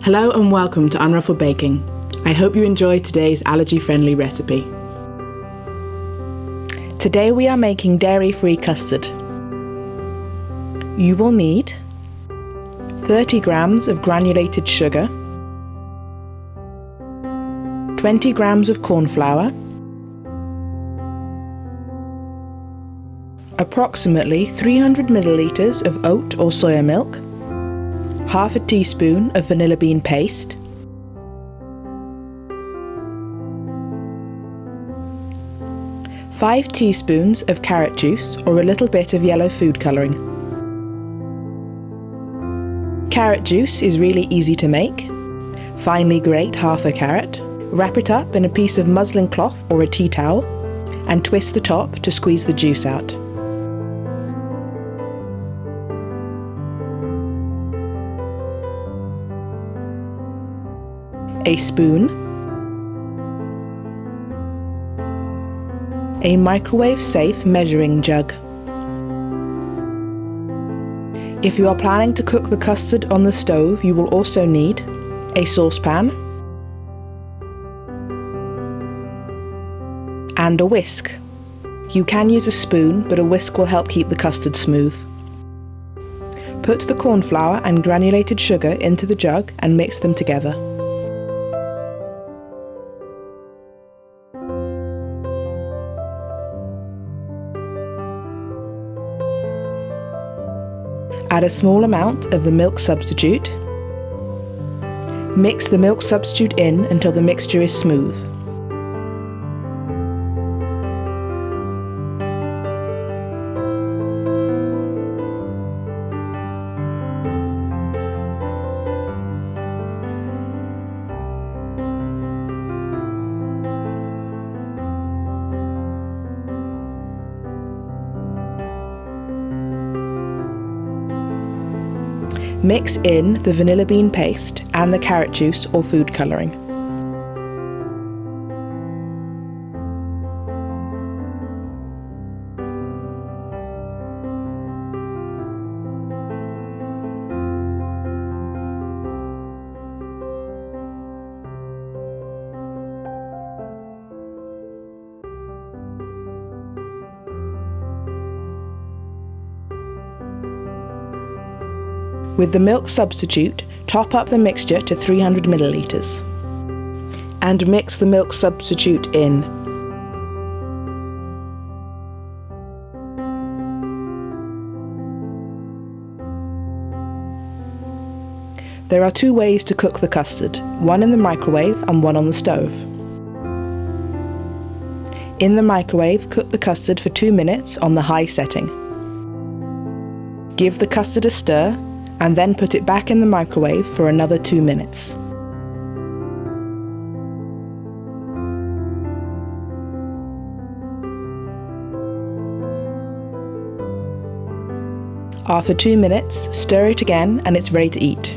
Hello and welcome to Unruffled Baking. I hope you enjoy today's allergy-friendly recipe. Today we are making dairy-free custard. You will need 30 grams of granulated sugar, 20 grams of corn flour, approximately 300 milliliters of oat or soya milk, half a teaspoon of vanilla bean paste, five teaspoons of carrot juice or a little bit of yellow food colouring. Carrot juice is really easy to make. Finely grate half a carrot, wrap it up in a piece of muslin cloth or a tea towel, and twist the top to squeeze the juice out. A spoon, a microwave-safe measuring jug. If you are planning to cook the custard on the stove, you will also need a saucepan and a whisk. You can use a spoon, but a whisk will help keep the custard smooth. Put the corn flour and granulated sugar into the jug and mix them together. Add a small amount of the milk substitute. Mix the milk substitute in until the mixture is smooth. Mix in the vanilla bean paste and the carrot juice or food colouring. With the milk substitute, top up the mixture to 300 milliliters and mix the milk substitute in. There are two ways to cook the custard, one in the microwave and one on the stove. In the microwave, cook the custard for 2 minutes on the high setting. Give the custard a stir and then put it back in the microwave for another 2 minutes. After 2 minutes, stir it again and it's ready to eat.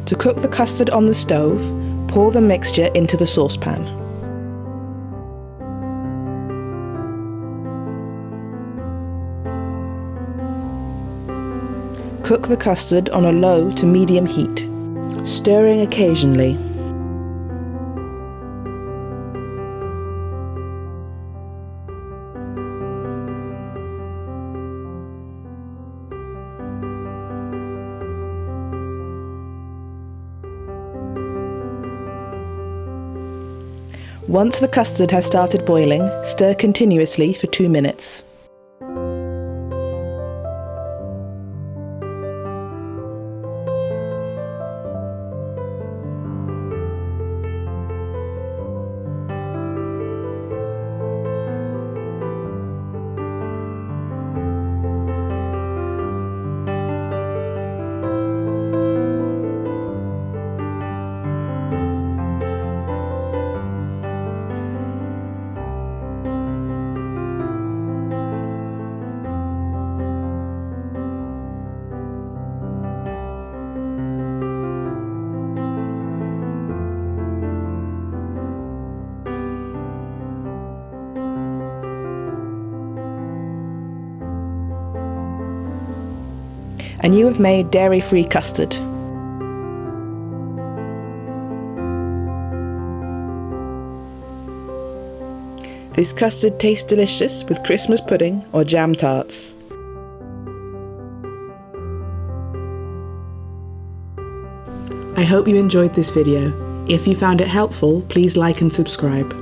To cook the custard on the stove, pour the mixture into the saucepan. Cook the custard on a low to medium heat, stirring occasionally. Once the custard has started boiling, stir continuously for 2 minutes. and you have made dairy-free custard. This custard tastes delicious with Christmas pudding or jam tarts. I hope you enjoyed this video. If you found it helpful, please like and subscribe.